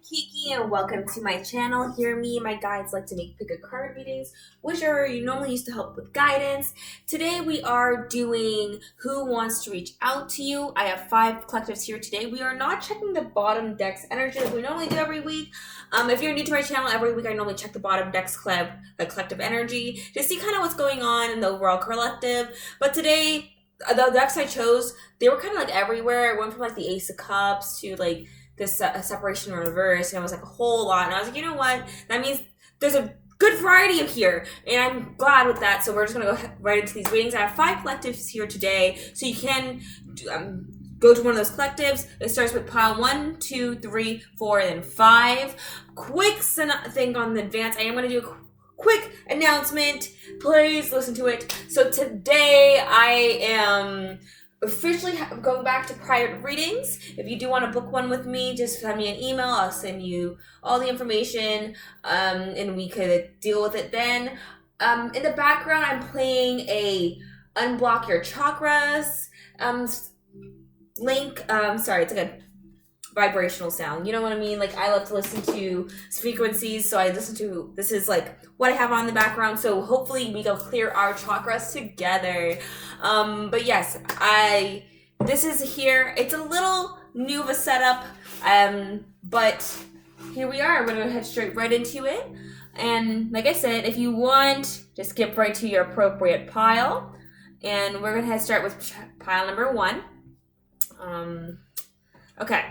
Kiki and welcome to my channel. Here me and my guides like to make pick a card readings, which are normally used to help with guidance. Today we are doing Who Wants to Reach Out to You. I have 5 collectives here today. We are not checking the bottom deck's energy like we normally do every week. If you're new to my channel, every week I normally check the bottom deck's collective energy to see kind of what's going on in the overall collective. But today, the decks I chose, they were kind of like everywhere. It went from like the Ace of Cups to like this separation in reverse, and it was like a whole lot. And I was like, you know what? That means there's a good variety of here, and I'm glad with that. So we're just gonna go right into these readings. I have 5 collectives here today, so you can go to one of those collectives. It starts with pile 1, 2, 3, 4, and then 5. Quick thing on the advance. I am gonna do a quick announcement. Please listen to it. So today I am officially going back to private readings. If you do want to book one with me, just send me an email. I'll send you all the information, and we could deal with it then. In the background, I'm playing a Unblock Your Chakras link. Sorry, it's like a vibrational sound. You know what I mean? Like, I love to listen to frequencies, so I listen to, this is like what I have on the background, so hopefully we go clear our chakras together. But yes, this is here. It's a little new of a setup, but here we are. We're gonna head straight right into it. And like I said, if you want, just skip right to your appropriate pile. And we're gonna start with pile number 1. Okay.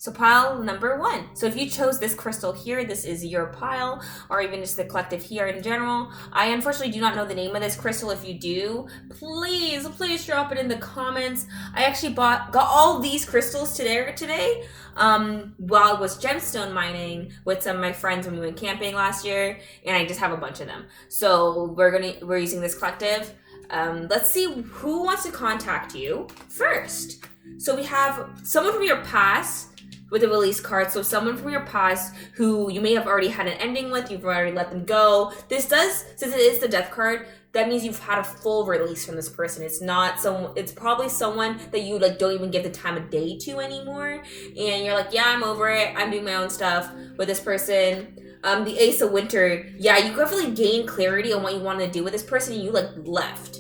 So pile number 1. So if you chose this crystal here, this is your pile, or even just the collective here in general. I unfortunately do not know the name of this crystal. If you do, please drop it in the comments. I actually got all these crystals today while I was gemstone mining with some of my friends when we went camping last year, and I just have a bunch of them. So we're using this collective. Let's see who wants to contact you first. So we have someone from your past with a release card. So someone from your past who you may have already had an ending with, you've already let them go. This does, since it is the death card, that means you've had a full release from this person. It's probably someone that you like don't even give the time of day to anymore. And you're like, yeah, I'm over it. I'm doing my own stuff with this person. The Ace of Winter, yeah, you definitely gain clarity on what you want to do with this person, and you like left,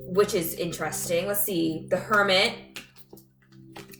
which is interesting. Let's see, the Hermit.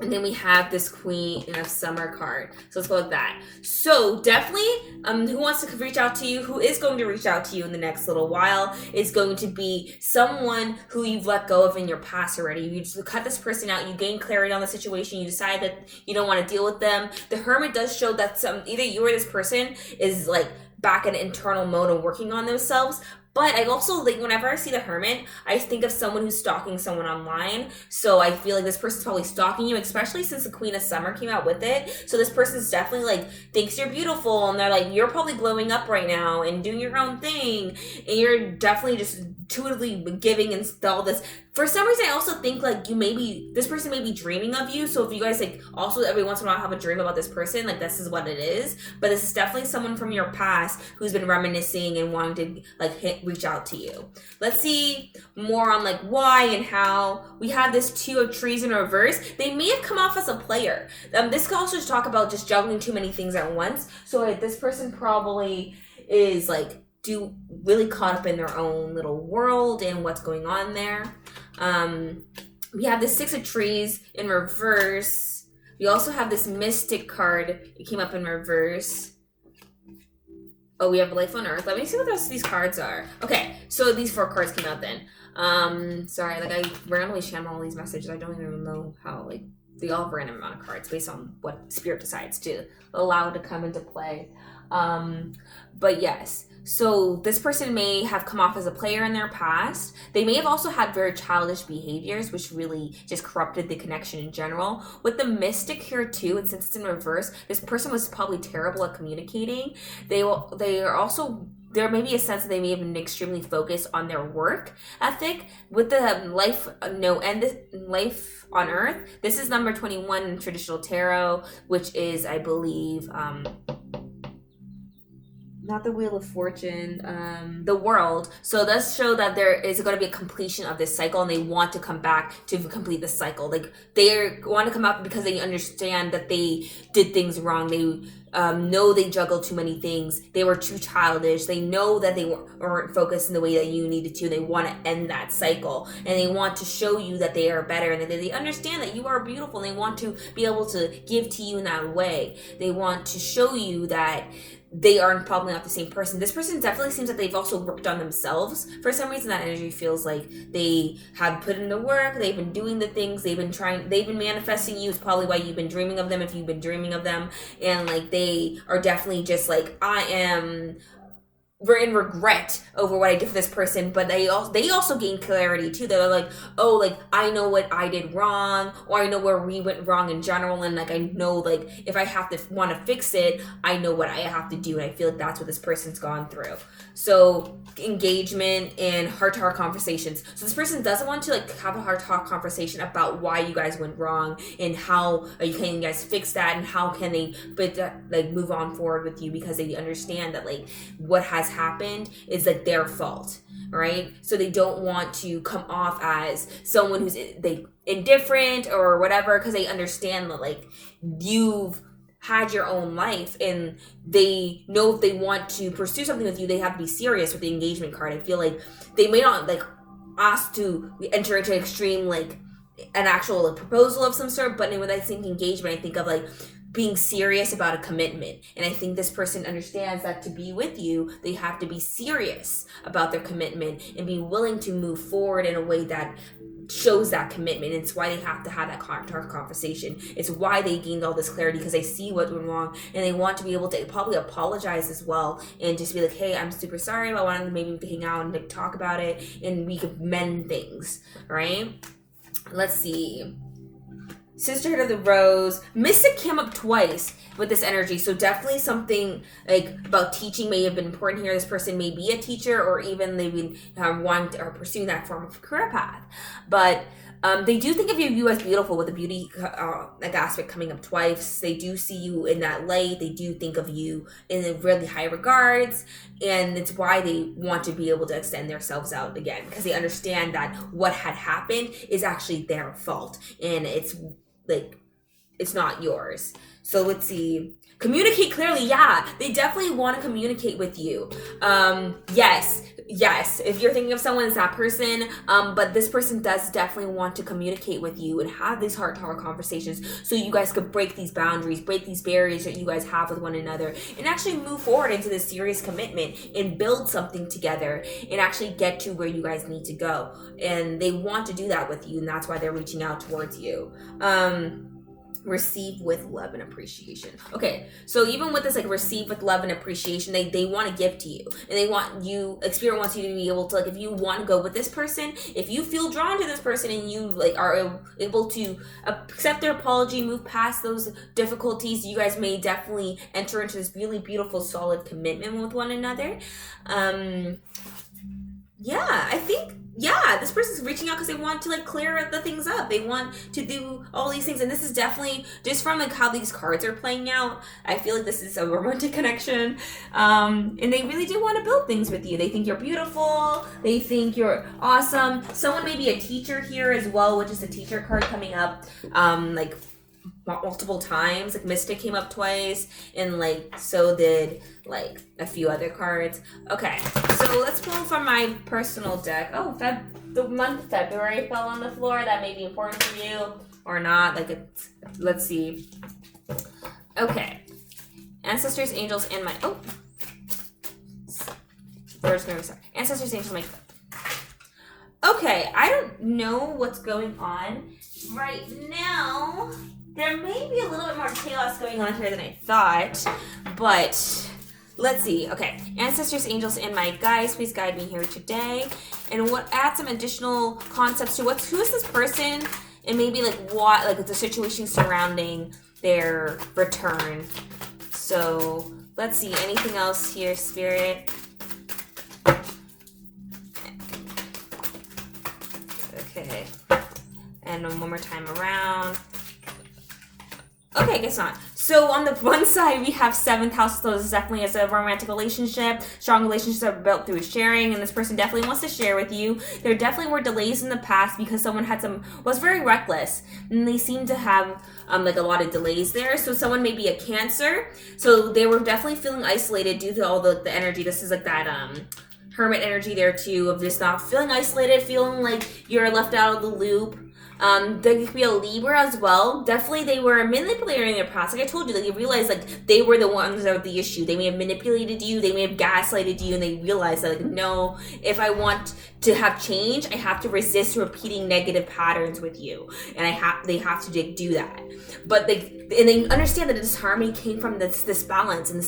And then we have this Queen of Summer card. So let's go with that. So definitely, who wants to reach out to you, who is going to reach out to you in the next little while, is going to be someone who you've let go of in your past already. You just cut this person out, you gain clarity on the situation, you decide that you don't want to deal with them. The Hermit does show that either you or this person is like back in internal mode and working on themselves. But I also, like, whenever I see the Hermit, I think of someone who's stalking someone online. So I feel like this person's probably stalking you, especially since the Queen of Summer came out with it. So this person's definitely, like, thinks you're beautiful. And they're like, you're probably glowing up right now and doing your own thing. And you're definitely just intuitively giving and all this. For some reason, I also think, like, this person may be dreaming of you. So if you guys, like, also every once in a while have a dream about this person, like, this is what it is. But this is definitely someone from your past who's been reminiscing and wanting to, like, reach out to you. Let's see more on, like, why and how. We have this 2 of Trees in reverse. They may have come off as a player. This could also just talk about just juggling too many things at once. So, like, this person probably is, like, really caught up in their own little world and what's going on there. We have the 6 of Trees in reverse. We also have this Mystic card. It came up in reverse. Oh, we have Life on Earth. Let me see what these cards are. Okay, so these 4 cards came out then. Sorry, like I randomly channel all these messages. I don't even know how, like, they all have a random amount of cards based on what Spirit decides to allow to come into play. But yes. So this person may have come off as a player in their past. They may have also had very childish behaviors, which really just corrupted the connection in general. With the Mystic here too, and since it's in reverse, this person was probably terrible at communicating. There may be a sense that they may have been extremely focused on their work ethic. With the Life on Earth, this is number 21 in traditional tarot, which is, I believe, not the Wheel of Fortune, the World. So it does show that there is going to be a completion of this cycle, and they want to come back to complete the cycle. Like, they want to come up because they understand that they did things wrong. They know they juggled too many things. They were too childish. They know that they weren't focused in the way that you needed to. They want to end that cycle, and they want to show you that they are better, and that they understand that you are beautiful, and they want to be able to give to you in that way. They want to show you that they are probably not the same person. This person definitely seems like they've also worked on themselves. For some reason, that energy feels like they have put in the work, they've been doing the things, they've been manifesting you. It's probably why you've been dreaming of them, if you've been dreaming of them. And like, they are definitely just like, we're in regret over what I did for this person, but they also gain clarity too. They're like, oh, like, I know what I did wrong, or I know where we went wrong in general, and like, I know, like, if I have to want to fix it, I know what I have to do, and I feel like that's what this person's gone through. So engagement and heart-to-heart conversations. So this person doesn't want to like have a heart-to-heart conversation about why you guys went wrong, and how can you guys fix that, and how can they like move on forward with you, because they understand that like what has happened is like their fault, right? So they don't want to come off as someone who's indifferent or whatever, because they understand that like you've had your own life, and they know if they want to pursue something with you, they have to be serious with the engagement card. I feel like they may not like ask to enter into extreme like an actual like, proposal of some sort, but when I think engagement, I think of like being serious about a commitment. And I think this person understands that to be with you, they have to be serious about their commitment and be willing to move forward in a way that shows that commitment. It's why they have to have that conversation. It's why they gained all this clarity, because they see what went wrong, and they want to be able to probably apologize as well, and just be like, hey, I'm super sorry, I wanted to maybe hang out and like talk about it, and we could mend things, right? Let's see. Sisterhood of the Rose. Mystic came up twice with this energy, so definitely something like about teaching may have been important here. This person may be a teacher, or even they've been wanting or pursuing that form of career path. But they do think of you as beautiful, with the beauty like aspect coming up twice. They do see you in that light. They do think of you in really high regards, and it's why they want to be able to extend themselves out again, because they understand that what had happened is actually their fault, and it's like, it's not yours. So let's see. Communicate clearly. Yeah, they definitely want to communicate with you. Yes. If you're thinking of someone as that person, but this person does definitely want to communicate with you and have these heart-to-heart conversations, so you guys could break these boundaries, break these barriers that you guys have with one another, and actually move forward into this serious commitment and build something together, and actually get to where you guys need to go. And they want to do that with you, and that's why they're reaching out towards you. Receive with love and appreciation. Okay, so even with this like receive with love and appreciation, they want to give to you, and they want you, Spirit wants you to be able to, like, if you want to go with this person, if you feel drawn to this person, and you like are able to accept their apology, move past those difficulties, you guys may definitely enter into this really beautiful solid commitment with one another. Yeah, I think, yeah, this person's reaching out because they want to like clear the things up. They want to do all these things, and this is definitely just from like how these cards are playing out. I feel like this is a romantic connection, and they really do want to build things with you. They think you're beautiful. They think you're awesome. Someone may be a teacher here as well, which is the teacher card coming up. Like multiple times, like Mystic came up twice, and like so did like a few other cards. Okay, so let's pull from my personal deck. Oh, the month of February fell on the floor. That may be important for you or not. Like, let's see. Okay, ancestors, angels, and my first nervous. Ancestors, angels, my. Okay, I don't know what's going on right now. There may be a little bit more chaos going on here than I thought, but let's see. Okay, ancestors, angels, and my guides, please guide me here today, and add some additional concepts to who is this person, and maybe like what, like the situation surrounding their return. So let's see. Anything else here, Spirit? Okay, and one more time around. Okay, guess not. So on the one side, we have 7th house. So this definitely is a romantic relationship. Strong relationships are built through sharing, and this person definitely wants to share with you. There definitely were delays in the past because someone was very reckless, and they seem to have like a lot of delays there. So someone may be a Cancer. So they were definitely feeling isolated due to all the energy. This is like that hermit energy there too, of just not feeling isolated, feeling like you're left out of the loop. There could be a Libra as well. Definitely they were manipulating in their past. Like I told you, like you realize like they were the ones that were the issue. They may have manipulated you, they may have gaslighted you, and they realized that like, no, if I want to have change, I have to resist repeating negative patterns with you. And they have to do that. But they understand that this harmony came from this balance, and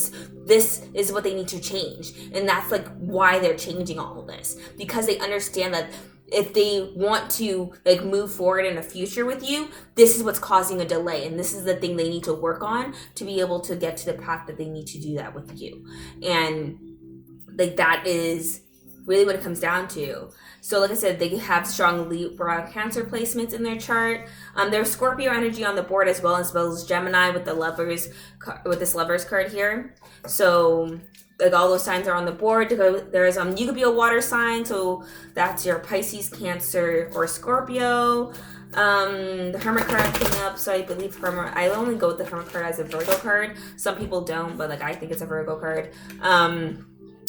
this is what they need to change. And that's like why they're changing all of this. Because they understand that if they want to like move forward in the future with you, this is what's causing a delay, and this is the thing they need to work on to be able to get to the path that they need to do that with you. And like that is really what it comes down to. So like I said, they have strong Libra Cancer placements in their chart. There's Scorpio energy on the board as well as Gemini with this Lovers card here. So like all those signs are on the board. There's you could be a water sign, so that's your Pisces, Cancer, or Scorpio. The Hermit card came up, so I believe I only go with the Hermit card as a Virgo card. Some people don't, but like I think it's a Virgo card.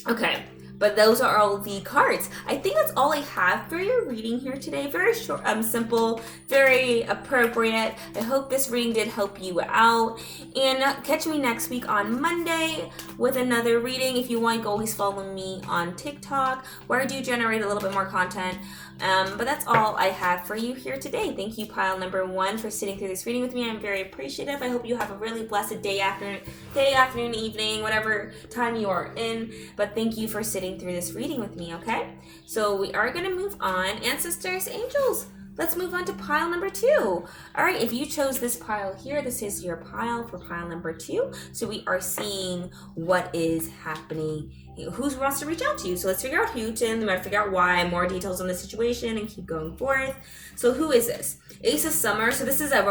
Okay. But those are all the cards. I think that's all I have for your reading here today. Very short, simple, very appropriate. I hope this reading did help you out. And catch me next week on Monday with another reading. If you want, you can always follow me on TikTok, where I do generate a little bit more content. But that's all I have for you here today. Thank you, pile number 1, for sitting through this reading with me. I'm very appreciative. I hope you have a really blessed day, afternoon, evening, whatever time you are in. But thank you for sitting through this reading with me, okay? So we are going to move on. Ancestors, angels, let's move on to pile number 2. All right, if you chose this pile here, this is your pile for pile number 2. So we are seeing what is happening. Who wants to reach out to you? So let's figure out who, and then figure out why, more details on the situation, and keep going forth. So who is this? Ace of Summer. So this is a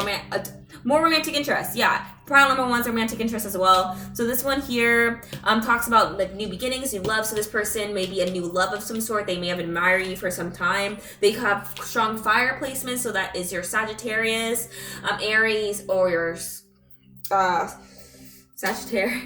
more romantic interest. Yeah, pile number 1's romantic interest as well. So this one here talks about like new beginnings, new love. So this person may be a new love of some sort. They may have admired you for some time. They have strong fire placement. So that is your Sagittarius, Aries, or your Sagittarius.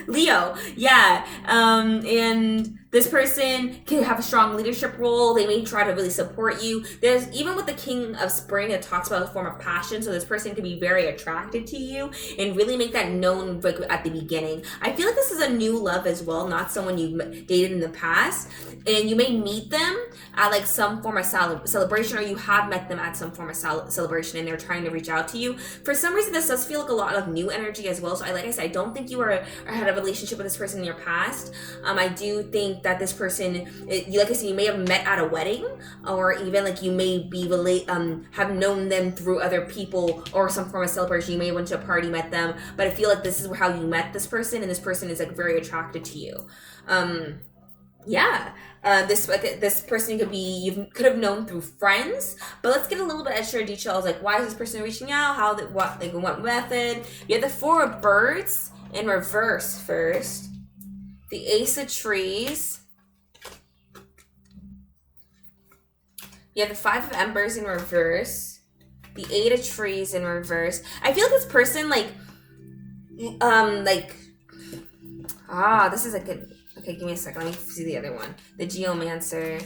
Leo, yeah, and this person can have a strong leadership role. They may try to really support you. There's even with the King of Spring, it talks about a form of passion. So this person can be very attracted to you and really make that known like at the beginning. I feel like this is a new love as well, not someone you've dated in the past. And you may meet them at like some form of celebration, or you have met them at some form of celebration, and they're trying to reach out to you. For some reason, this does feel like a lot of new energy as well. So like I said, I don't think you had a relationship with this person in your past. I do think that this person, like I said, you may have met at a wedding, or even like you may be have known them through other people or some form of celebration. You may have went to a party, met them, but I feel like this is how you met this person, and this person is like very attracted to you. This person you could have known through friends, but let's get a little bit extra details, like why is this person reaching out, what method. You have the 4 of Birds in reverse first, the Ace of Trees, you have the 5 of Embers in reverse, the 8 of Trees in reverse. I feel like this person this is a good. Okay, give me a second. Let me see the other one. The Geomancer.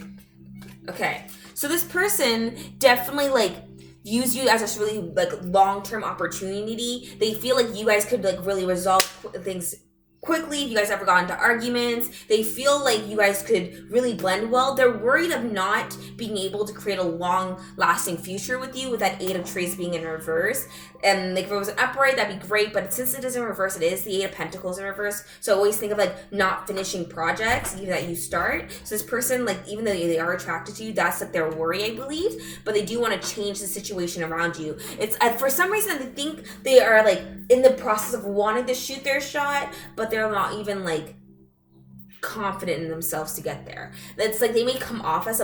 Okay, so this person definitely views you as a really long-term opportunity. They feel like you guys could really resolve things quickly. If you guys ever got into arguments, they feel like you guys could really blend well. They're worried of not being able to create a long-lasting future with you, with that 8 of Trees being in reverse. And if it was an upright, that'd be great, but since it is in reverse, it is the 8 of Pentacles in reverse. So always think of not finishing projects that you start. So this person, even though they are attracted to you, that's their worry, I believe, but they do want to change the situation around you. It's for some reason they think they are in the process of wanting to shoot their shot, but they're not even confident in themselves to get there. That's they may come off as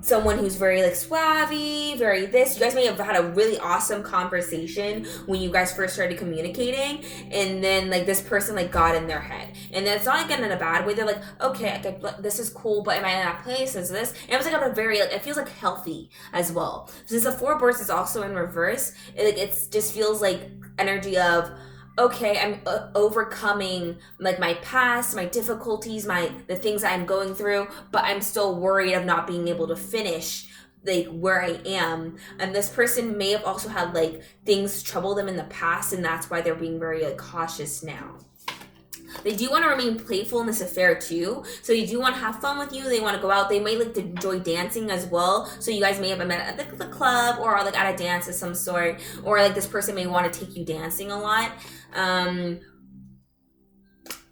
someone who's very like suave, very this. You guys may have had a really awesome conversation when you guys first started communicating, and then like this person like got in their head, and then it's not like in a bad way. They're like, okay, this is cool, but am I in that place? Is this? And it was like a very like, it feels like healthy as well. Since the Four of Swords is also in reverse, it just feels like energy of, okay, I'm overcoming like my past, my difficulties, the things I'm going through, but I'm still worried of not being able to finish like where I am. And this person may have also had like things trouble them in the past, and that's why they're being very like cautious now. They do want to remain playful in this affair too. So they do want to have fun with you. They want to go out. They may like to enjoy dancing as well. So you guys may have met at the club or like at a dance of some sort. Or like this person may want to take you dancing a lot.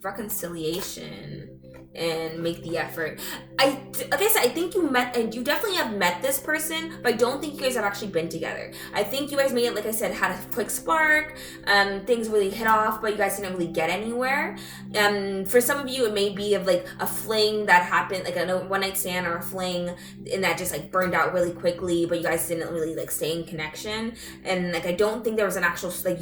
Reconciliation and make the effort. Like I said, I think you definitely have met this person, but I don't think you guys have actually been together. I think you guys may have, like I said, had a quick spark, things really hit off, but you guys didn't really get anywhere. For some of you, it may be of like a fling that happened, like a one night stand or a fling, and that just like burned out really quickly, but you guys didn't really like stay in connection. And like I don't think there was an actual like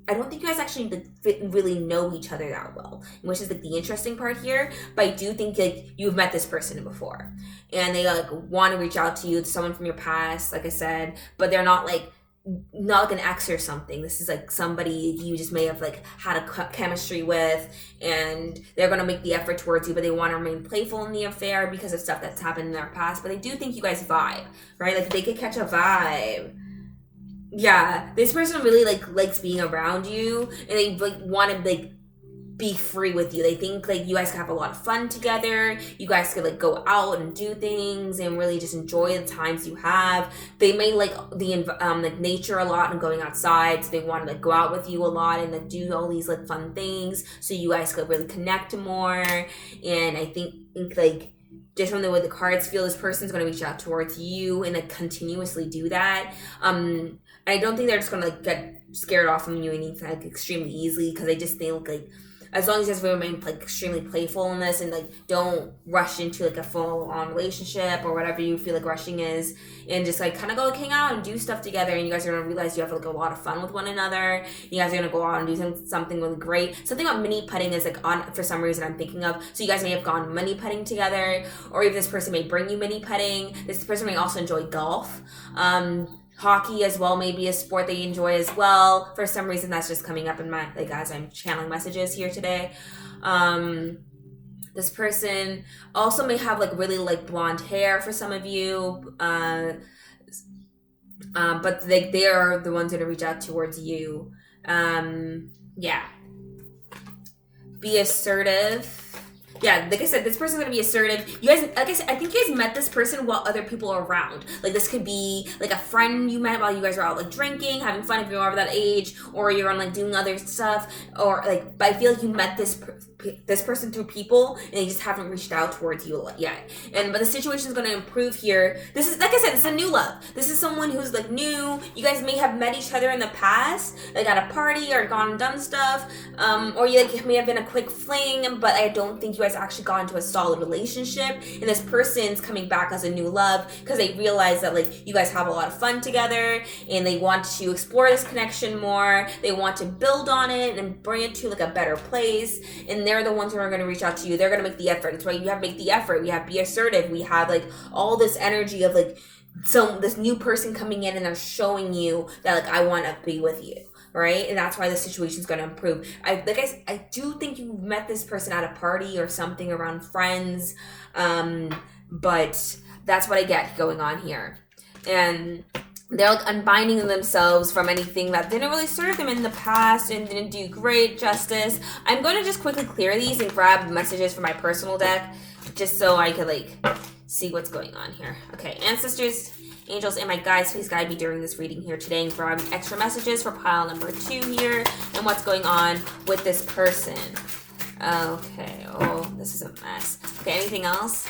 I don't think you guys actually like, really know each other that well, which is like the interesting part here. But I do think like you've met this person before, and they like want to reach out to you. It's someone from your past, like I said, but they're not like an ex or something. This is like somebody you just may have like had a chemistry with, and they're gonna make the effort towards you, but they want to remain playful in the affair because of stuff that's happened in their past. But I do think you guys vibe, right? Like they could catch a vibe. Yeah, this person really like likes being around you, and they like want to like be free with you. They think like you guys can have a lot of fun together. You guys could like go out and do things and really just enjoy the times you have. They may like the like nature a lot and going outside, so they want to like go out with you a lot and like do all these like fun things, so you guys could really connect more. And I think like just from the way the cards feel, this person's going to reach out towards you and like continuously do that. I don't think they're just going to like get scared off from you anything like extremely easily, because they just think like as long as you guys remain like extremely playful in this and like don't rush into like a full-on relationship or whatever you feel like rushing is, and just like kind of go like, hang out and do stuff together, and you guys are gonna realize you have like a lot of fun with one another. You guys are gonna go out and do something really great. Something about mini putting is like on for some reason I'm thinking of. So you guys may have gone mini putting together, or even this person may bring you mini putting. This person may also enjoy golf. Hockey as well may be a sport they enjoy as well. For some reason, that's just coming up in my, like, as I'm channeling messages here today. This person also may have, like, really, like, blonde hair for some of you. But they are the ones that reach out towards you. Yeah. Be assertive. Yeah, like I said, this person's gonna be assertive. You guys, like I said, I think you guys met this person while other people are around. Like this could be like a friend you met while you guys are out like drinking, having fun if you're over that age, or you're on like doing other stuff, or like. But I feel like you met this person through people, and they just haven't reached out towards you yet. But the situation is gonna improve here. This is, like I said, this is a new love. This is someone who's like new. You guys may have met each other in the past, like at a party or gone and done stuff, or you like may have been a quick fling. But I don't think you guys actually got into a solid relationship, and this person's coming back as a new love because they realize that like you guys have a lot of fun together, and they want to explore this connection more. They want to build on it and bring it to like a better place, and they're the ones who are going to reach out to you. They're going to make the effort. That's why you have make the effort. We have be assertive. We have like all this energy of like this new person coming in, and they're showing you that like I want to be with you. Right? And that's why the situation's going to improve. I do think you met this person at a party or something around friends. But that's what I get going on here. And they're like unbinding themselves from anything that didn't really serve them in the past and didn't do great justice. I'm going to just quickly clear these and grab messages from my personal deck just so I could like see what's going on here. Okay, ancestors, angels, and my guides, please guide me during this reading here today and grab extra messages for pile number 2 here and what's going on with this person. Okay, oh, this is a mess. Okay, anything else?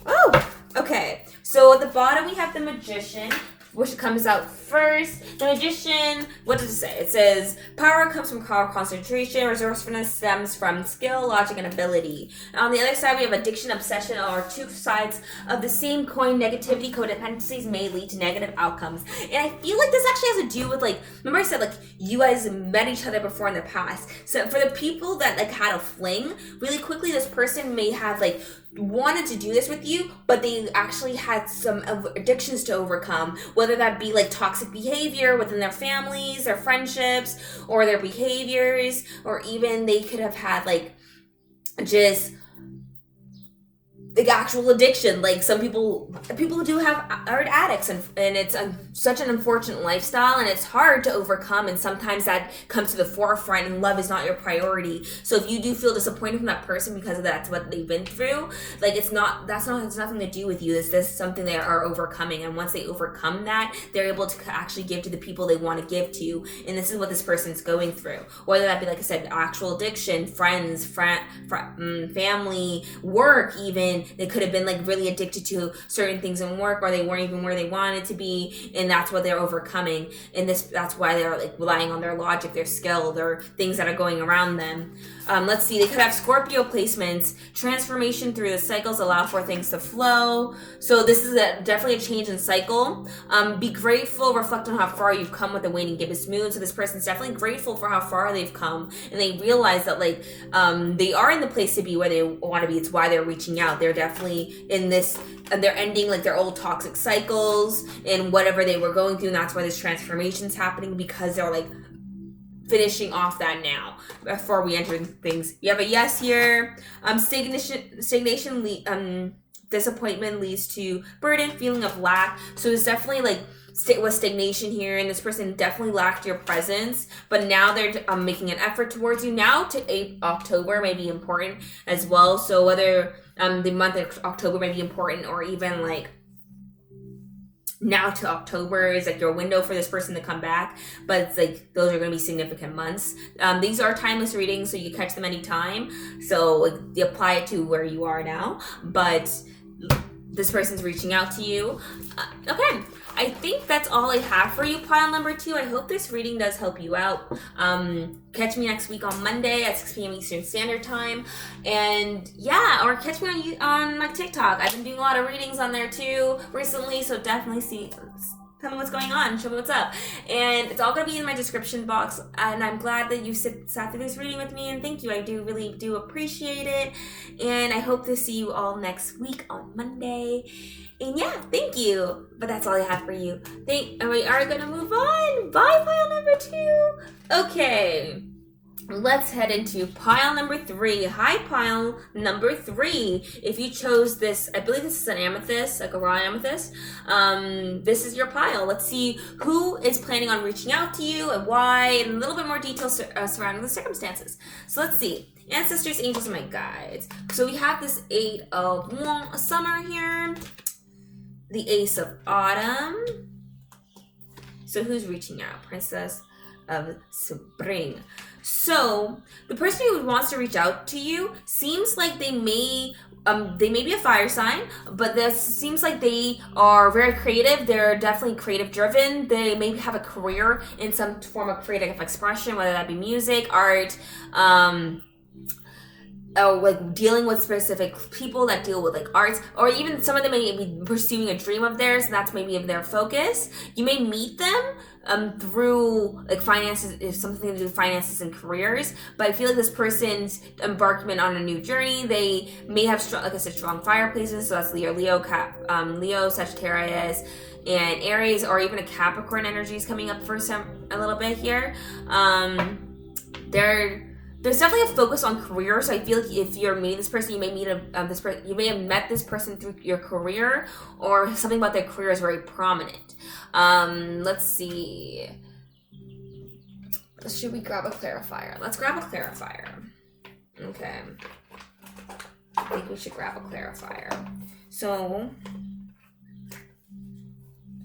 Oh, okay. So at the bottom we have the Magician. which comes out first. The Magician, what does it say? It says, power comes from concentration, resourcefulness stems from skill, logic, and ability. And on the other side, we have addiction, obsession, are two sides of the same coin. Negativity, codependencies may lead to negative outcomes. And I feel like this actually has to do with, like, remember I said, like, you guys met each other before in the past. So for the people that, like, had a fling, really quickly, this person may have, like, wanted to do this with you, but they actually had some addictions to overcome, whether that be like toxic behavior within their families, their friendships, or their behaviors, or even they could have had like just like actual addiction. Like some people do are addicts, and it's such an unfortunate lifestyle, and it's hard to overcome, and sometimes that comes to the forefront, and love is not your priority. So if you do feel disappointed from that person because of that's what they've been through, like it's nothing to do with you. It's just something they are overcoming, and once they overcome that, they're able to actually give to the people they want to give to, and this is what this person's going through. Whether that be, like I said, actual addiction, friends, family, work, even. They could have been like really addicted to certain things in work, or they weren't even where they wanted to be, and that's what they're overcoming. And that's why they're like relying on their logic, their skill, their things that are going around them. Let's see, they could have Scorpio placements. Transformation through the cycles allow for things to flow. So this is definitely a change in cycle. Be grateful, reflect on how far you've come with the waiting gibbous mood. So this person's definitely grateful for how far they've come, and they realize that like they are in the place to be where they want to be. It's why they're reaching out. They're definitely in this, and they're ending like their old toxic cycles and whatever they were going through, and that's why this transformation's happening, because they're like finishing off that now before we enter things. You have a yes here. Stagnation, disappointment leads to burden, feeling of lack. So it's definitely like was stagnation here, and this person definitely lacked your presence, but now they're making an effort towards you. Now to October may be important as well. So whether the month of October may be important, or even like now to October is like your window for this person to come back, but it's like those are going to be significant months. These are timeless readings, so you can catch them anytime, so like, you apply it to where you are now, but this person's reaching out to you. Okay, I think that's all I have for you, pile number 2. I hope this reading does help you out. Catch me next week on Monday at 6 p.m. Eastern Standard Time. And yeah, or catch me on my TikTok. I've been doing a lot of readings on there too recently, so definitely tell me what's going on, show me what's up. And it's all going to be in my description box. And I'm glad that you sat through this reading with me, and thank you. I really do appreciate it. And I hope to see you all next week on Monday. And yeah, thank you. But that's all I have for you. We are going to move on. Bye, pile number 2. Okay. Let's head into pile number 3. Hi, pile number 3. If you chose this, I believe this is an amethyst, like a raw amethyst. This is your pile. Let's see who is planning on reaching out to you and why, and a little bit more details surrounding the circumstances. So let's see. Ancestors, angels, and my guides. So we have this 8 of summer here. The Ace of Autumn. So who's reaching out? Princess of Spring. So the person who wants to reach out to you seems like they may be a fire sign, but this seems like they are very creative. They're definitely creative driven. They maybe have a career in some form of creative expression, whether that be music, art, or like dealing with specific people that deal with like arts, or even some of them may be pursuing a dream of theirs, and that's maybe of their focus. You may meet them through like finances, if something to do with finances and careers, but I feel like this person's embarkment on a new journey, they may have strong, like I said, strong fire places. So that's Leo, Sagittarius, and Aries, or even a Capricorn energy is coming up for a little bit here. There's definitely a focus on career, so I feel like if you're meeting this person, you may meet you may have met this person through your career, or something about their career is very prominent. Let's see. Should we grab a clarifier? Let's grab a clarifier. Okay. I think we should grab a clarifier. So,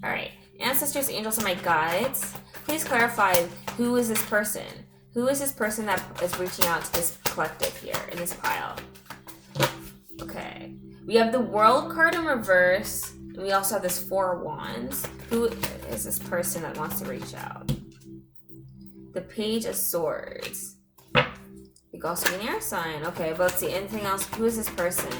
all right. Ancestors, angels, and my guides, please clarify, who is this person? Who is this person that is reaching out to this collective here in this pile? Okay. We have the World card in reverse, and we also have this 4 of Wands. Who is this person that wants to reach out? The Page of Swords. You could also be an air sign. Okay, but let's see. Anything else? Who is this person?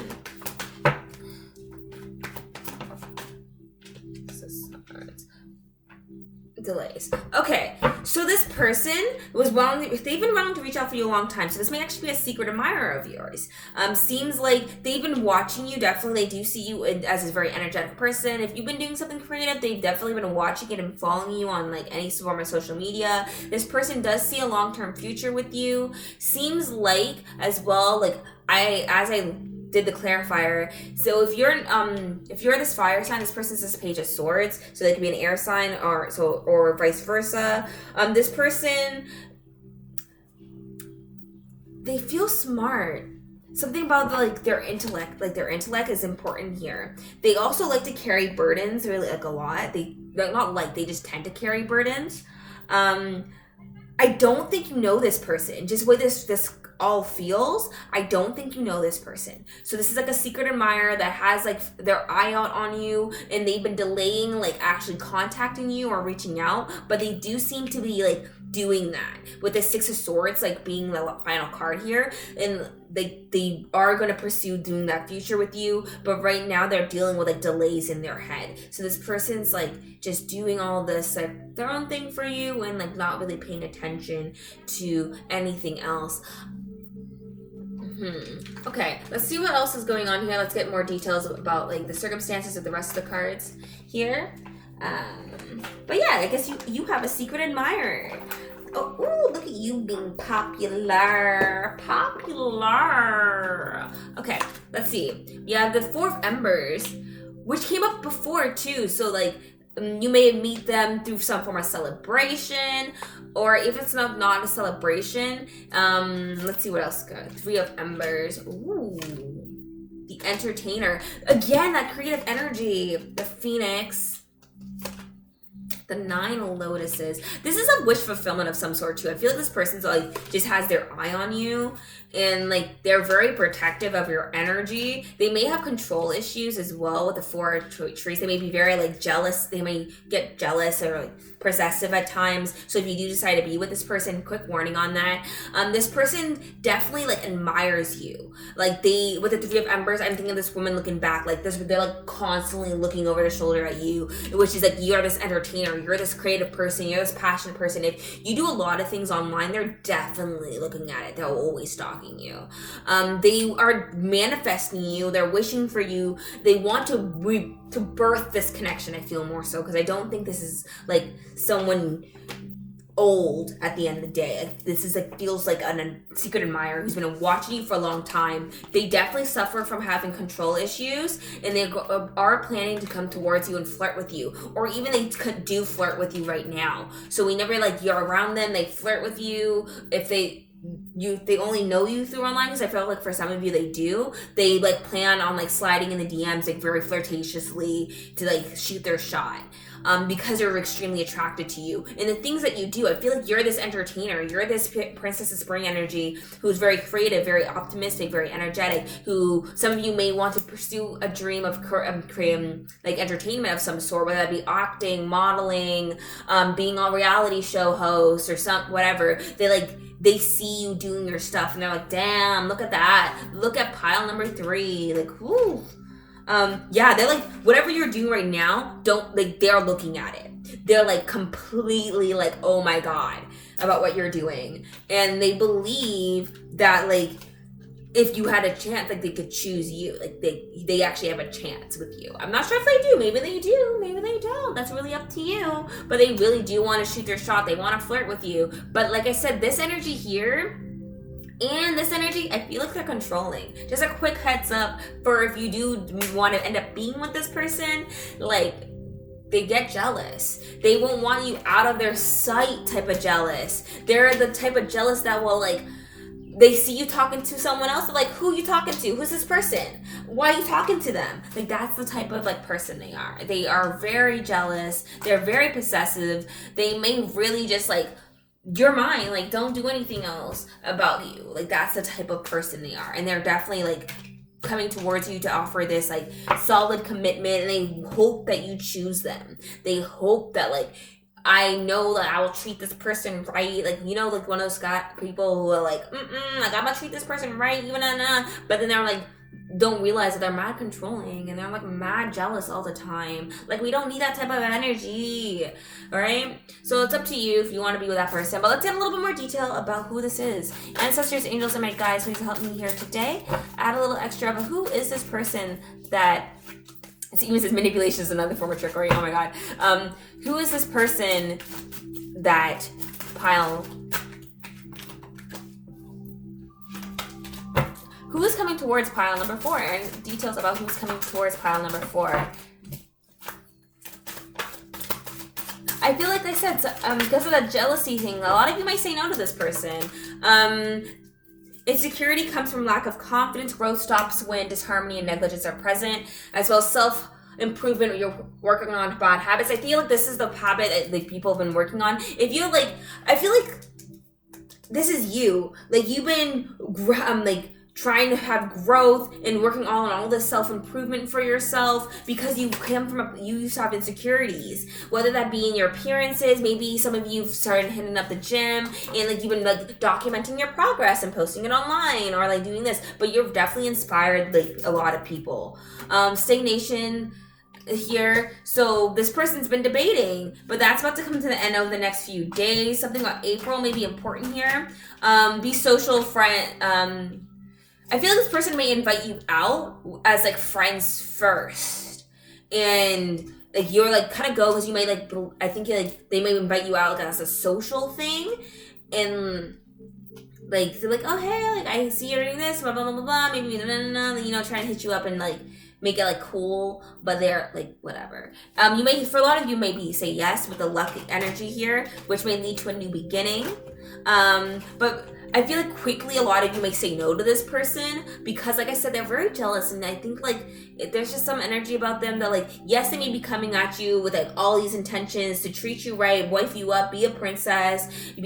Delays. Okay, so this person was they've been wanting to reach out for you a long time, so this may actually be a secret admirer of yours. Seems like they've been watching you. Definitely, they do see you as a very energetic person. If you've been doing something creative, they've definitely been watching it and following you on like any form of social media. This person does see a long-term future with you. Seems like as well, like as I did the clarifier. So if you're this fire sign, this person's this Page of Swords, so they could be an air sign or vice versa. This person, they feel smart. Something about their intellect is important here. They also like to carry burdens, really like a lot. They just tend to carry burdens. I don't think you know this person. Just the way this all feels, I don't think you know this person. So this is like a secret admirer that has like their eye out on you, and they've been delaying like actually contacting you or reaching out, but they do seem to be like doing that with the Six of Swords like being the final card here, and they are going to pursue doing that future with you, but right now they're dealing with like delays in their head. So this person's like just doing all this like their own thing for you and like not really paying attention to anything else. Okay, let's see what else is going on here. Let's get more details about like the circumstances of the rest of the cards here. But yeah, I guess you have a secret admirer. Oh, ooh, look at you being popular. Okay, let's see. You have the Four of Embers, which came up before too. So like you may meet them through some form of celebration, or if it's not a celebration, let's see what else got. Three of Embers. Ooh, the Entertainer. Again, that creative energy. The Phoenix. The Nine of Lotuses. This is a wish fulfillment of some sort too. I feel like this person's like just has their eye on you, and like they're very protective of your energy. They may have control issues as well with the Four of Trees. They may be very like jealous. They may get jealous or like possessive at times. So if you do decide to be with this person, quick warning on that. This person definitely like admires you. Like with the Three of Embers, I'm thinking of this woman looking back like this. They're like constantly looking over their shoulder at you, which is like you're this entertainer. You're this creative person. You're this passionate person. If you do a lot of things online, they're definitely looking at it. They're always stalking you. They are manifesting you. They're wishing for you. They want to birth this connection. I feel more so because I don't think this is like someone old at the end of the day. Like, this is like feels like a secret admirer who's been watching you for a long time. They definitely suffer from having control issues, and they are planning to come towards you and flirt with you, or even they do flirt with you right now. So whenever like you're around them, they flirt with you. If they only know you through online, because I feel like for some of you they do. They like plan on like sliding in the DMs like very flirtatiously to like shoot their shot. Because they're extremely attracted to you. And the things that you do, I feel like you're this entertainer. You're this Princess of Spring energy who's very creative, very optimistic, very energetic, who some of you may want to pursue a dream of creating like entertainment of some sort, whether that be acting, modeling, being a reality show host or whatever. They see you doing your stuff and they're like, damn, look at that. Look at pile number 3. Like, whoo. Yeah, they're like, whatever you're doing right now, they're looking at it. They're like completely like, oh my God, about what you're doing. And they believe that like, if you had a chance, like they could choose you. Like they actually have a chance with you. I'm not sure if they do. Maybe they do. Maybe they don't. That's really up to you. But they really do want to shoot their shot. They want to flirt with you. But like I said, this energy here and this energy, I feel like they're controlling. Just a quick heads up for if you do want to end up being with this person, like they get jealous. They won't want you out of their sight type of jealous. They're the type of jealous that will like, they see you talking to someone else, they're like, who are you talking to? Who's this person? Why are you talking to them? Like that's the type of like person they are. They are very jealous. They're very possessive. They may really just like, you're mine, like don't do anything else about you. Like that's the type of person they are, and they're definitely like coming towards you to offer this like solid commitment, and they hope that you choose them. They hope that like, I know that I will treat this person right. Like, you know, like one of those people who are like, like I'm gonna treat this person right, even but then they're like, don't realize that they're mad controlling and they're like mad jealous all the time. Like, we don't need that type of energy, right? So it's up to you if you want to be with that person. But let's get a little bit more detail about who this is. Ancestors, angels, and my guides, please help me here today. Add a little extra of who is this person that, it even says manipulation is another form of trickery. Oh my god. Who is this person that pile? Who is coming towards pile number 4? And details about who's coming towards pile number 4. I feel like I said, because of that jealousy thing, a lot of you might say no to this person. Insecurity comes from lack of confidence. Growth stops when disharmony and negligence are present, as well as self-improvement. You're working on bad habits. I feel like this is the habit that like people have been working on. If you like, I feel like this is you. Like, you've been like trying to have growth and working on all this self-improvement for yourself because you used to have insecurities, whether that be in your appearances. Maybe some of you have started hitting up the gym and like you've been like documenting your progress and posting it online or like doing this, but you're definitely inspired like a lot of people. Stagnation here. So this person's been debating, but that's about to come to the end over the next few days. Something about April may be important here. Be social, friend. I feel like this person may invite you out as like friends first, and like you're like kind of go because you may like, I think like they may invite you out like as a social thing, and like they're like, oh hey, like I see you're doing this, blah blah blah blah blah, maybe you know, trying to hit you up and like make it like cool, but they're like whatever. You may, for a lot of you, maybe say yes with the luck energy here, which may lead to a new beginning. But I feel like quickly a lot of you may say no to this person because, like I said, they're very jealous, and I think like there's just some energy about them that like, yes, they may be coming at you with like all these intentions to treat you right, wife you up, be a princess, you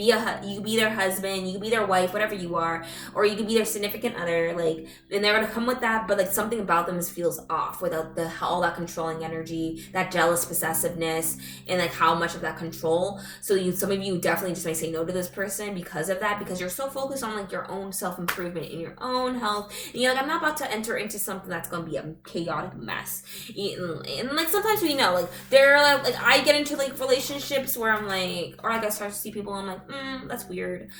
be their husband, you can be their wife, whatever you are, or you can be their significant other, like, and they're gonna come with that, but like something about them feels off without all that controlling energy, that jealous possessiveness, and like how much of that control. So some of you definitely just may say no to this person because of that, because you're so focused on like your own self-improvement and your own health, and you're like, I'm not about to enter into something that's gonna be a chaotic mess. And like sometimes we know, like they're like I get into like relationships where I'm like, or like I start to see people, I'm like, that's weird,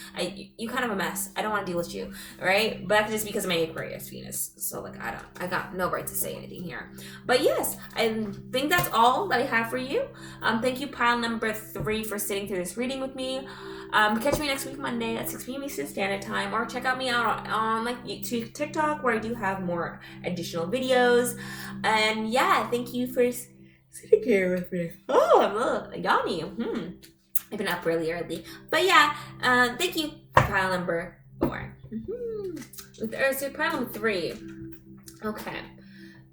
you kind of a mess, I don't want to deal with you, right? But that's just because of my Aquarius Venus, so like I got no right to say anything here. But yes, I think that's all that I have for you. Thank you, pile number 3, for sitting through this reading with me. Catch me next week Monday at 6 p.m. Eastern Standard Time, or check out me out on like YouTube, TikTok, where I do have more additional videos. And yeah, thank you for sitting here with me. Oh, I'm a little yawny. I've been up really early, but yeah, thank you, pile number 4. So pile number 3. Okay,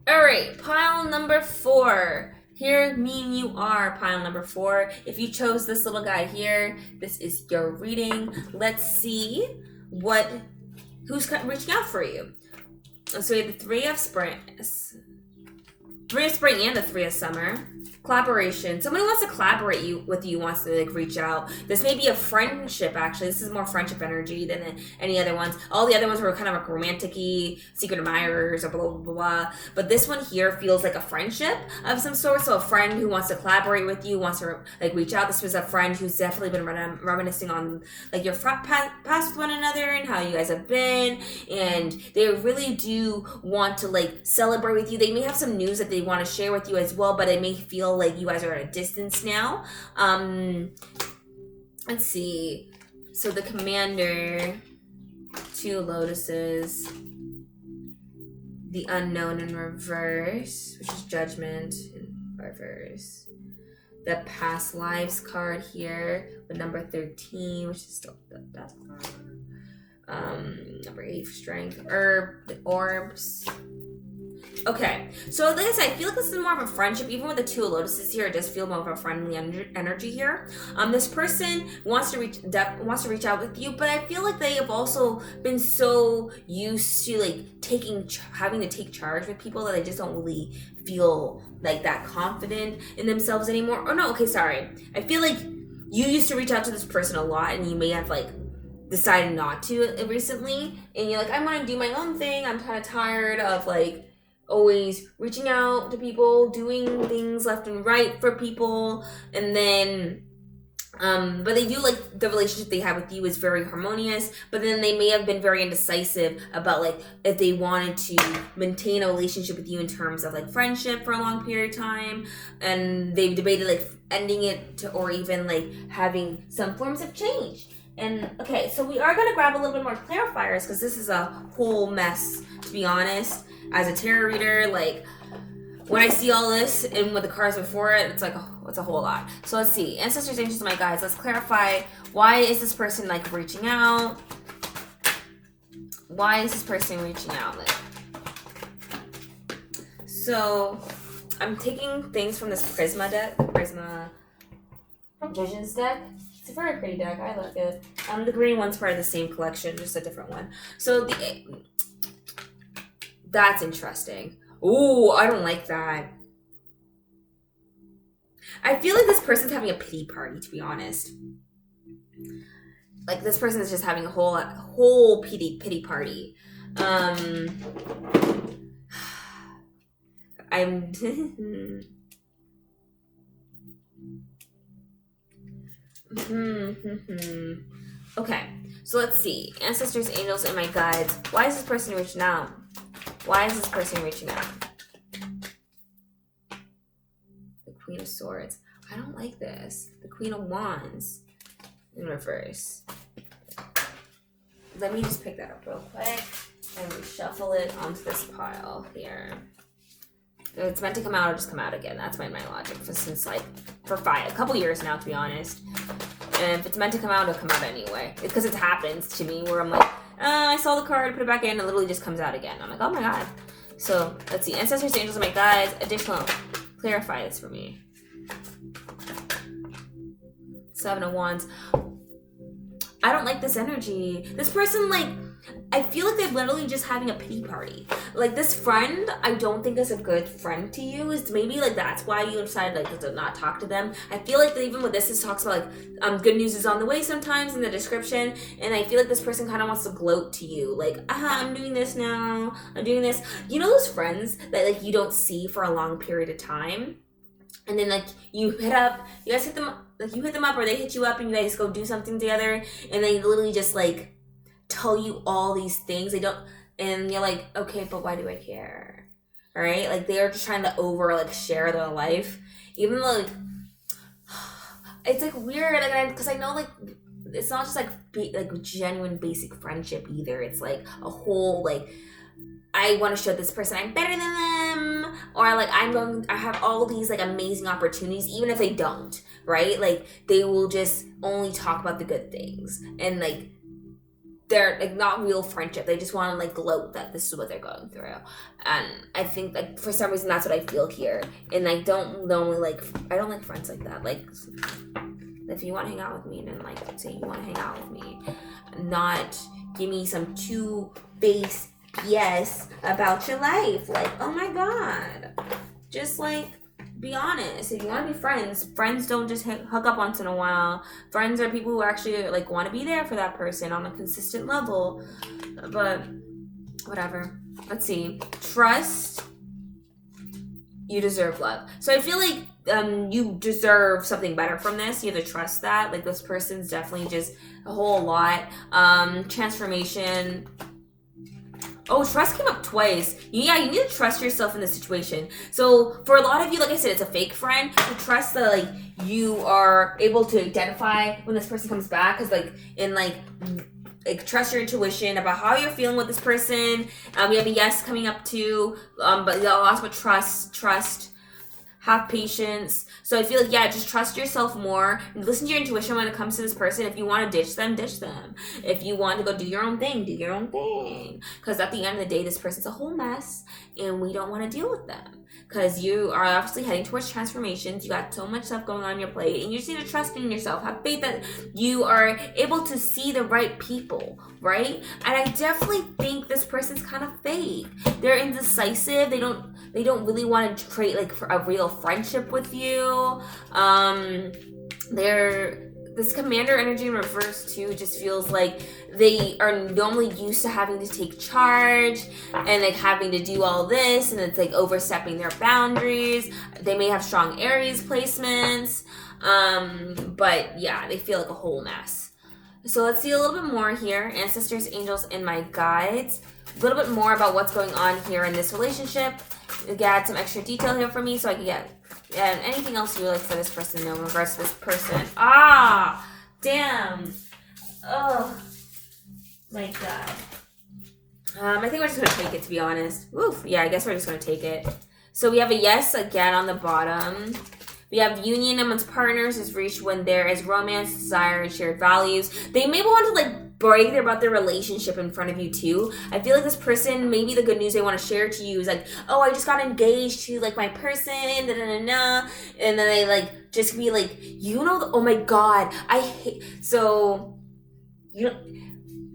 all right, pile number 4. Here, me and you are pile number 4. If you chose this little guy here, this is your reading. Let's see who's reaching out for you. So we have the 3 of spring and the 3 of summer. Collaboration. Somebody wants to collaborate with you, wants to like reach out. This may be a friendship, actually. This is more friendship energy than any other ones. All the other ones were kind of like romantic-y, secret admirers, or blah, blah, blah, blah. But this one here feels like a friendship of some sort. So a friend who wants to collaborate with you, wants to like reach out. This was a friend who's definitely been reminiscing on like your past with one another and how you guys have been. And they really do want to like celebrate with you. They may have some news that they want to share with you as well, but it may feel like you guys are at a distance now. Let's see. So the commander, 2 lotuses, the unknown in reverse, which is judgment in reverse. The past lives card here with number 13, which is still the death card. Number 8, strength, herb, the orbs. Okay, so like I said, I feel like this is more of a friendship. Even with the two of lotuses here, it does feel more of a friendly energy here. This person wants to reach out with you, but I feel like they have also been so used to like having to take charge with people that they just don't really feel like that confident in themselves anymore. Or no, okay, sorry. I feel like you used to reach out to this person a lot, and you may have like decided not to recently, and you're like, I want to do my own thing. I'm kind of tired of like always reaching out to people, doing things left and right for people, and then but they do like the relationship they have with you is very harmonious, but then they may have been very indecisive about like if they wanted to maintain a relationship with you in terms of like friendship for a long period of time, and they've debated like ending it or even like having some forms of change. And okay, so we are gonna grab a little bit more clarifiers because this is a whole mess, to be honest. As a tarot reader, like when I see all this and with the cards before it, it's like, oh, it's a whole lot. So let's see. Ancestors, angels, and my guides. Let's clarify, why is this person like reaching out? Why is this person reaching out? Like, so I'm taking things from this Prisma deck, Prisma Visions deck. It's a very pretty deck. I like it. The green one's part of the same collection, just a different one. So that's interesting. Ooh, I don't like that. I feel like this person's having a pity party, to be honest. Like this person is just having a whole pity party. I'm okay, so let's see. Ancestors, angels, and my guides. Why is this person reaching out? Why is this person reaching out? The Queen of Swords. I don't like this. The Queen of Wands in reverse. Let me just pick that up real quick and reshuffle it onto this pile here. If it's meant to come out, it'll just come out again. That's my logic since like for a couple years now, to be honest. And if it's meant to come out, it'll come out anyway. Because it happens to me where I'm like, I saw the card, put it back in, and it literally just comes out again. I'm like, oh my god. So let's see. Ancestors, angels, and my guides. Additional. Clarify this for me. Seven of Wands. I don't like this energy. This person, like, I feel like they're literally just having a pity party. Like, this friend, I don't think is a good friend to you. Is maybe, like, that's why you decided, like, to not talk to them. I feel like that even with this, it talks about, like, good news is on the way sometimes in the description. And I feel like this person kind of wants to gloat to you. Like, I'm doing this now. I'm doing this. You know those friends that, like, you don't see for a long period of time? And then, like, you guys hit them up. Like, you hit them up or they hit you up and you guys go do something together. And they literally just, like, tell you all these things. They don't, and you're like, okay, but why do I care? All right? Like, they are just trying to share their life. Even though, like, it's, like, weird. Like, because I know, like, it's not just, like, genuine basic friendship either. It's, like, a whole, like, I want to show this person I'm better than them, or like I have all these like amazing opportunities, even if they don't, right? Like they will just only talk about the good things, and like they're like not real friendship. They just want to like gloat that this is what they're going through, and I think like for some reason that's what I feel here, and I don't like friends like that. Like if you want to hang out with me, then like say you want to hang out with me, not give me some two-faced yes about your life. Like, oh my god, just like be honest. If you want to be friends don't just hook up once in a while. Friends are people who actually like want to be there for that person on a consistent level. But whatever. Let's see. Trust. You deserve love. So I feel like you deserve something better from this. You have to trust that. Like this person's definitely just a whole lot. Transformation. Oh, trust came up twice. Yeah, you need to trust yourself in this situation. So for a lot of you, like I said, it's a fake friend. You trust that like you are able to identify when this person comes back, because like trust your intuition about how you're feeling with this person. We have a yes coming up too, but also trust. have patience. So I feel like, yeah, just trust yourself more. Listen to your intuition when it comes to this person. If you want to ditch them, ditch them. If you want to go do your own thing, do your own thing. Because at the end of the day, this person's a whole mess, and we don't want to deal with them. Because you are obviously heading towards transformations. You got so much stuff going on your plate, and you just need to trust in yourself. Have faith that you are able to see the right people, right? And I definitely think this person's kind of fake. They're indecisive. They don't really want to create like a real friendship with you. This commander energy in reverse too just feels like they are normally used to having to take charge and like having to do all this, and it's like overstepping their boundaries. They may have strong Aries placements, but yeah, they feel like a whole mess. So let's see a little bit more here. Ancestors, angels, and my guides. A little bit more about what's going on here in this relationship. Get some extra detail here for me so I can get anything else you would like for this person in regards to this person. Ah, damn. Oh my god. I think we're just gonna take it, to be honest. Oof. Yeah, I guess we're just gonna take it. So we have a yes again on the bottom. We have union amongst partners is reached when there is romance, desire, and shared values. They may want to like brag about their relationship in front of you too. I feel like this person, maybe the good news they want to share to you is like, oh, I just got engaged to like my person, da da da da, and then they like just be like, you know, oh my god, I hate. So, you know,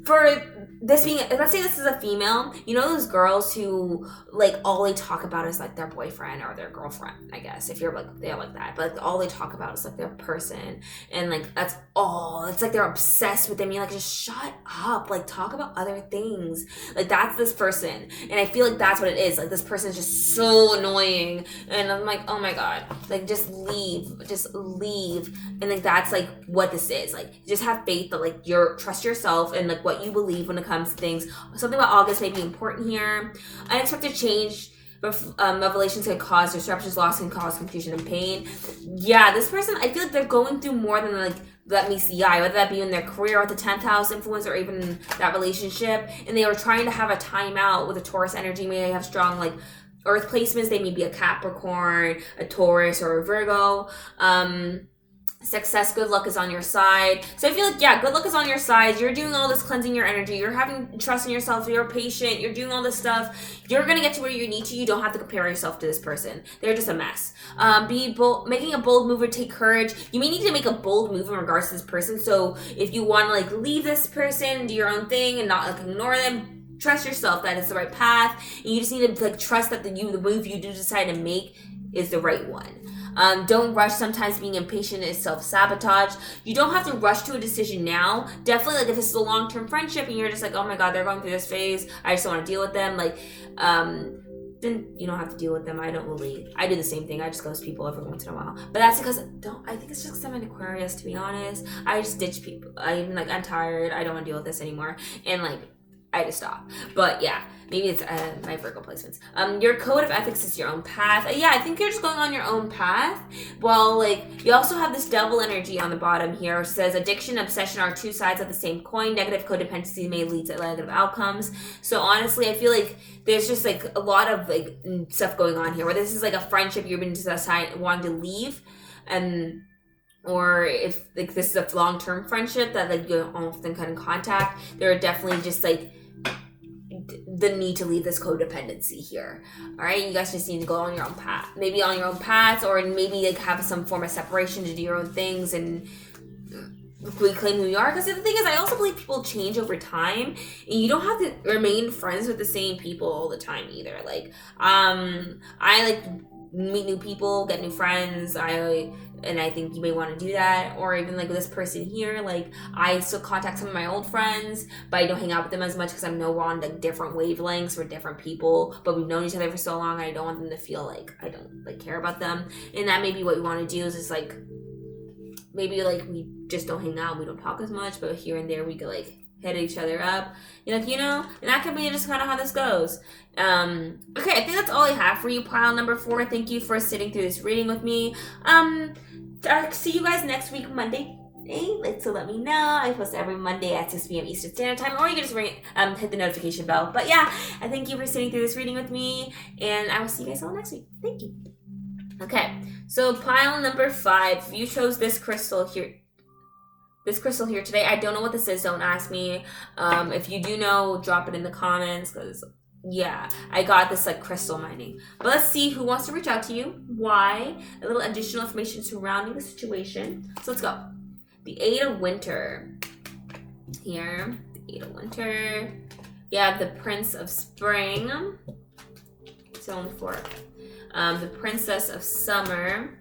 for this being, let's say this is a female, you know those girls who like all they talk about is like their boyfriend or their girlfriend, I guess, if you're like they're like that, but like, all they talk about is like their person, and like that's all. It's like they're obsessed with them. You're like, just shut up, like talk about other things. Like that's this person, and I feel like that's what it is. Like this person is just so annoying, and I'm like, oh my god, like just leave, and like that's like what this is. Like just have faith that like trust yourself and like what you believe when it comes to things. Something about August may be important here. Unexpected change, revelations can cause disruptions, loss can cause confusion and pain. Yeah, this person, I feel like they're going through more than like that meets the eye, whether that be in their career with the 10th house influence or even in that relationship. And they were trying to have a timeout with a Taurus energy. Maybe they have strong like earth placements. They may be a Capricorn, a Taurus, or a Virgo. Success, good luck is on your side. So I feel like, yeah, good luck is on your side. You're doing all this cleansing your energy. You're having trust in yourself. You're patient. You're doing all this stuff. You're going to get to where you need to. You don't have to compare yourself to this person. They're just a mess. Be bold, making a bold move or take courage. You may need to make a bold move in regards to this person. So if you want to like leave this person, do your own thing and not like ignore them, trust yourself that it's the right path. And you just need to like trust that the move you do decide to make is the right one. Don't rush. Sometimes being impatient is self-sabotage. You don't have to rush to a decision now. Definitely, like if this is a long-term friendship and you're just like, oh my god, they're going through this phase, I just don't want to deal with them. Like, then you don't have to deal with them. I do the same thing. I just ghost people every once in a while. But that's because I think it's just because I'm an Aquarius, to be honest. I just ditch people. I'm tired. I don't want to deal with this anymore. And like, I had to stop. But yeah, maybe it's my Virgo placements. Your code of ethics is your own path. Yeah, I think you're just going on your own path. Well, like, you also have this devil energy on the bottom here, which says addiction, obsession are two sides of the same coin. Negative codependency may lead to negative outcomes. So honestly, I feel like there's just like a lot of like stuff going on here, where this is like a friendship you've been wanting to leave, and or if like this is a long-term friendship that like you often come in contact, there are definitely just like the need to leave this codependency here. All right, you guys just need to go on your own path, maybe on your own path, or maybe like have some form of separation to do your own things and reclaim who you are. Because the thing is, I also believe people change over time, and you don't have to remain friends with the same people all the time either. Like, I like meet new people, get new friends. And I think you may want to do that. Or even like with this person here, like I still contact some of my old friends, but I don't hang out with them as much because I know we're on like different wavelengths. We're different people, but we've known each other for so long. I don't want them to feel like I don't like care about them. And that may be what we want to do, is just like maybe like we just don't hang out, we don't talk as much, but here and there we could like hit each other up, and that could be just kind of how this goes. Okay, I think that's all I have for you, pile number 4. Thank you for sitting through this reading with me. See you guys next week, Monday. So let me know. I post every Monday at 6 p.m. Eastern Standard Time, or you can just hit the notification bell. But yeah, I thank you for sitting through this reading with me, and I will see you guys all next week. Thank you. Okay, so pile number 5, you chose this crystal here. This crystal here today. I don't know what this is. Don't ask me. If you do know, drop it in the comments. Because, yeah, I got this like crystal mining. But let's see who wants to reach out to you. Why? A little additional information surrounding the situation. So let's go. The 8 of Winter. Here. The 8 of Winter. You have the Prince of Spring. It's only 4. The Princess of Summer.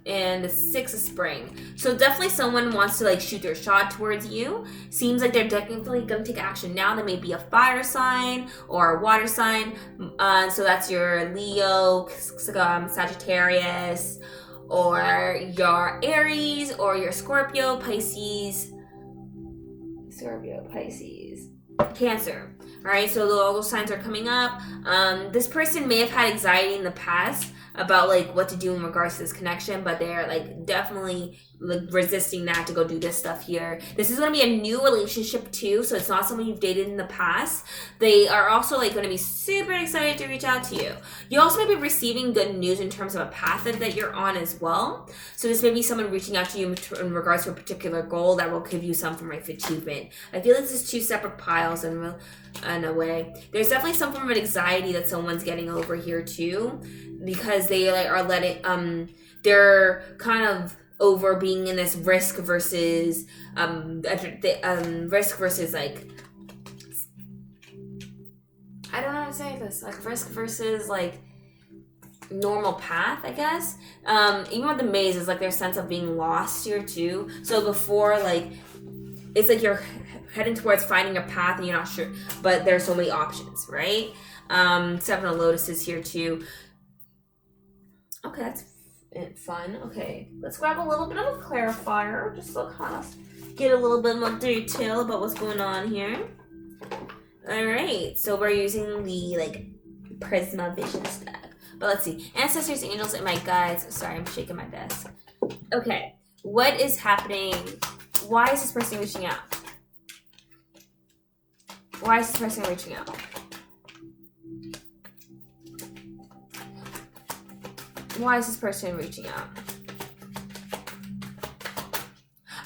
And the 6 of Spring. So definitely someone wants to like shoot their shot towards you. Seems like they're definitely going to take action now. They may be a fire sign or a water sign. So that's your Leo, Sagittarius, or your Aries, or your Scorpio, Pisces, Cancer. All right, so all those signs are coming up. This person may have had anxiety in the past about like what to do in regards to this connection, but they're like definitely like resisting that to go do this stuff here. This is going to be a new relationship too, so it's not someone you've dated in the past. They are also like going to be super excited to reach out to you. You also may be receiving good news in terms of a path that you're on as well. So this may be someone reaching out to you in regards to a particular goal that will give you some form of achievement. I feel like this is 2 separate piles in a way. There's definitely some form of anxiety that someone's getting over here too, because they like are letting they're kind of over being in this risk versus risk versus like, I don't know how to say this, like risk versus like normal path, I guess. Even with the maze, it's like their sense of being lost here too. So before, like, it's like you're heading towards finding a path and you're not sure, but there's so many options, right? 7 of Lotuses here too. Okay, that's fun. Okay, let's grab a little bit of a clarifier, just to kind of get a little bit more detail about what's going on here. All right, so we're using the like Prisma Vision stack. But let's see, ancestors, angels, and my guides. Sorry, I'm shaking my desk. Okay, what is happening? Why is this person reaching out? Why is this person reaching out? Why is this person reaching out?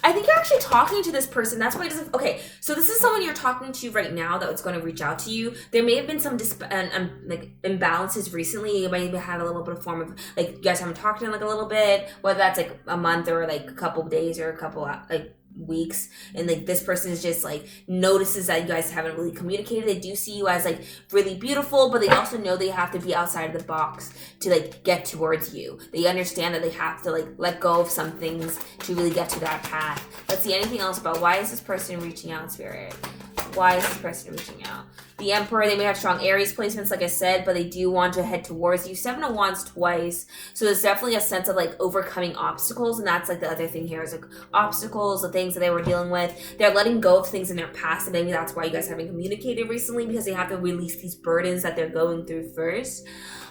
I think you're actually talking to this person. That's why it doesn't. Okay, so this is someone you're talking to right now that's going to reach out to you. There may have been some like imbalances recently. You might have a little bit of form of like you guys haven't talked in like a little bit, whether that's like a month or like a couple of days or a couple like weeks, and like this person is just like notices that you guys haven't really communicated. They do see you as like really beautiful, but they also know they have to be outside of the box to like get towards you. They understand that they have to like let go of some things to really get to that path. Let's see, anything else about why is this person reaching out, Spirit? Why is this person reaching out? The Emperor, they may have strong Aries placements, like I said, but they do want to head towards you. 7 of Wands twice. So there's definitely a sense of like overcoming obstacles. And that's like the other thing here is like obstacles, the things that they were dealing with. They're letting go of things in their past. And maybe that's why you guys haven't communicated recently, because they have to release these burdens that they're going through first.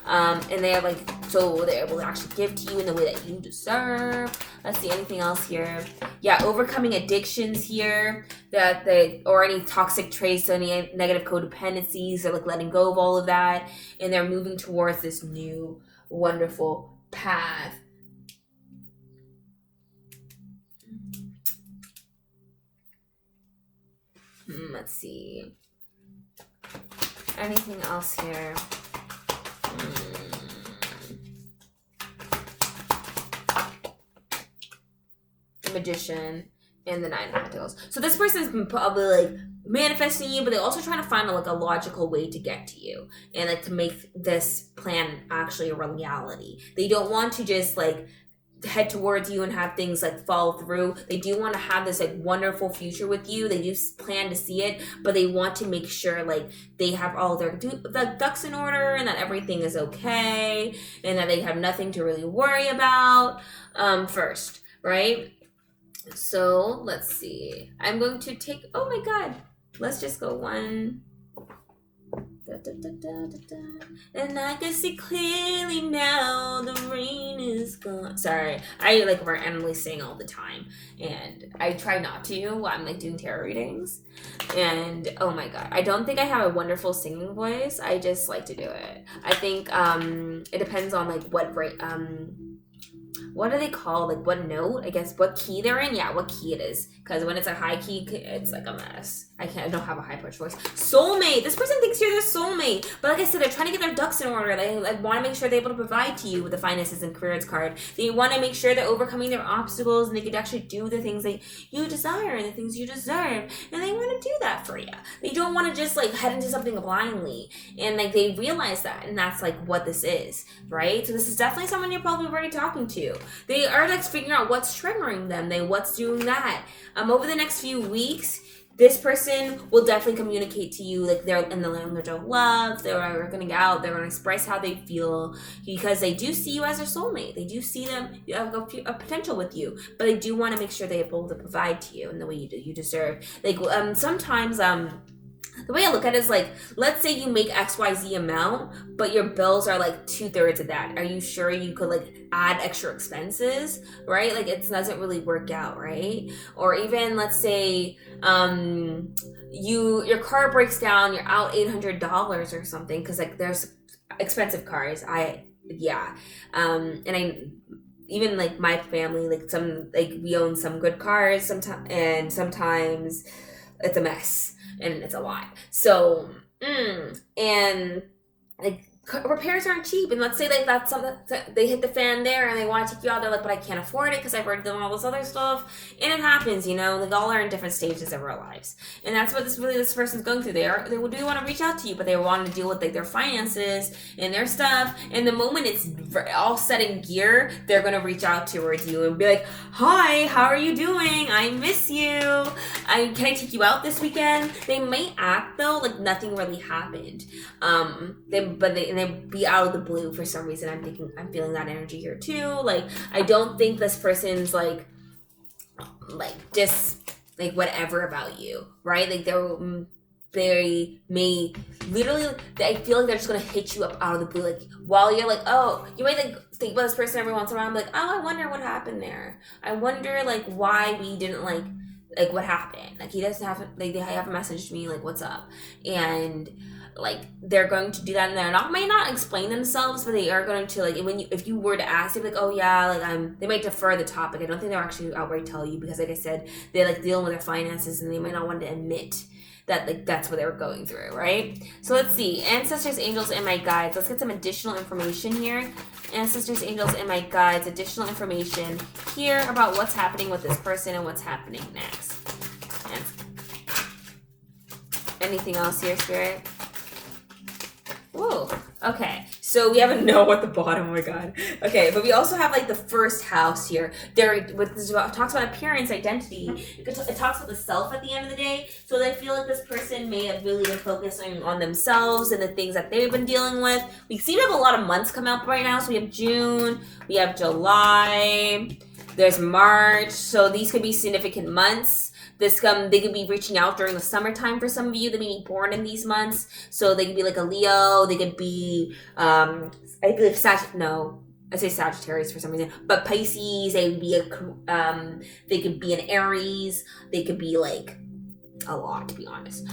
And they're like, so they're able to actually give to you in the way that you deserve. Let's see, anything else here? Yeah, overcoming addictions here, that they, or any toxic traits, any negative codependencies, they're like letting go of all of that, and they're moving towards this new, wonderful path. Let's see. Anything else here? The Magician and the 9 of Pentacles. So this person's been probably like manifesting you, but they're also trying to find like a logical way to get to you and like to make this plan actually a reality. They don't want to just like head towards you and have things like fall through. They do want to have this like wonderful future with you. They do plan to see it, but they want to make sure like they have all their the ducks in order and that everything is okay and that they have nothing to really worry about first, right? So let's see. I'm going to take, oh my god, let's just go 1, 2, And I can see clearly now the rain is gone. Sorry, I like randomly sing all the time, and I try not to while I'm like doing tarot readings. And oh my god, I don't think I have a wonderful singing voice. I just like to do it. I think it depends on like what are they called? Like what note? I guess what key they're in. Yeah, what key it is. Because when it's a high key, it's like a mess. I don't have a high pitched voice. Soulmate. This person thinks you're their soulmate. But like I said, they're trying to get their ducks in order. They like want to make sure they're able to provide to you with the finances and careers card. They want to make sure they're overcoming their obstacles and they can actually do the things that you desire and the things you deserve. And they want to do that for you. They don't want to just like head into something blindly. And like they realize that. And that's like what this is. Right? So this is definitely someone you're probably already talking to. They are like figuring out what's triggering them. What's doing that. Over the next few weeks, this person will definitely communicate to you like they're in the language of love. They're going to get out. They're going to express how they feel because they do see you as their soulmate. They do see them you have a potential with you, but they do want to make sure they're able to provide to you in the way you deserve. Like sometimes the way I look at it is like, let's say you make XYZ amount, but your bills are like 2/3 of that. Are you sure you could like add extra expenses, right? Like it doesn't really work out, right? Or even let's say your car breaks down, you're out $800 or something because like there's expensive cars. And I even like my family, like we own some good cars sometimes it's a mess. And it's a lot. So, and like repairs aren't cheap. And let's say like that's something they hit the fan there and they want to take you out. They're like, but I can't afford it because I've already done all this other stuff. And it happens, like all are in different stages of our lives. And that's what this person's going through. They do want to reach out to you, but they want to deal with like their finances and their stuff. And the moment it's all set in gear, they're going to reach out towards you and be like, hi, how are you doing? I miss you. Can I take you out this weekend? They might act though like nothing really happened. They be out of the blue for some reason. I'm feeling that energy here too. Like I don't think this person's like just like whatever about you, right? Like they may literally, I feel like they're just gonna hit you up out of the blue, like while you're like, oh, you might like think about this person every once in a while. I'm like, oh, I wonder what happened there. I wonder like why we didn't like what happened. Like he doesn't have like they haven't messaged me like what's up, and like they're going to do that, and may not explain themselves, but they are going to like if you were to ask, they'd be like, oh yeah, like they might defer the topic. I don't think they'll actually outright tell you because like I said, they're like dealing with their finances and they might not want to admit that like that's what they were going through, right? So let's see, ancestors, angels, and my guides. Let's get some additional information here. Ancestors, angels, and my guides. Additional information here about what's happening with this person and what's happening next. And anything else here, Spirit? Whoa. Okay. So we have a no at the bottom. Oh my god. Okay, but we also have like the first house here. It talks about appearance, identity. It talks about the self at the end of the day. So I feel like this person may have really been focusing on themselves and the things that they've been dealing with. We seem to have a lot of months coming up right now. So we have June, we have July, there's March. So these could be significant months. They could be reaching out during the summertime for some of you that may be born in these months. So they could be like a Leo. They could be, I believe I say Sagittarius for some reason, but Pisces. They could be an Aries. They could be like a lot, to be honest.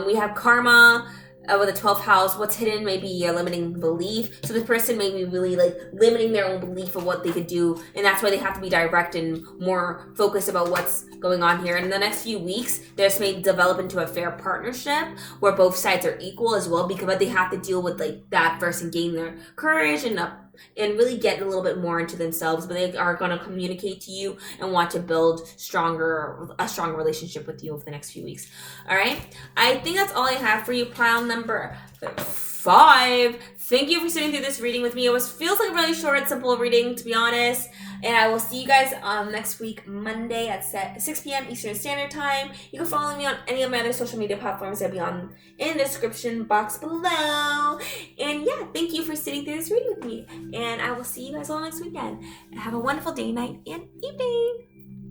We have Karma. With the 12th house, what's hidden may be a limiting belief. So the person may be really like limiting their own belief of what they could do, and that's why they have to be direct and more focused about what's going on here. In the next few weeks, this may develop into a fair partnership where both sides are equal as well, because they have to deal with like that first and gain their courage and really get a little bit more into themselves, but they are going to communicate to you and want to build a stronger relationship with you over the next few weeks. All right. I think that's all I have for you. Pile number 5. Thank you for sitting through this reading with me. It feels like a really short, simple reading, to be honest. And I will see you guys next week, Monday at 6 p.m. Eastern Standard Time. You can follow me on any of my other social media platforms that will be on in the description box below. And yeah, thank you for sitting through this reading with me. And I will see you guys all next weekend. Have a wonderful day, night, and evening.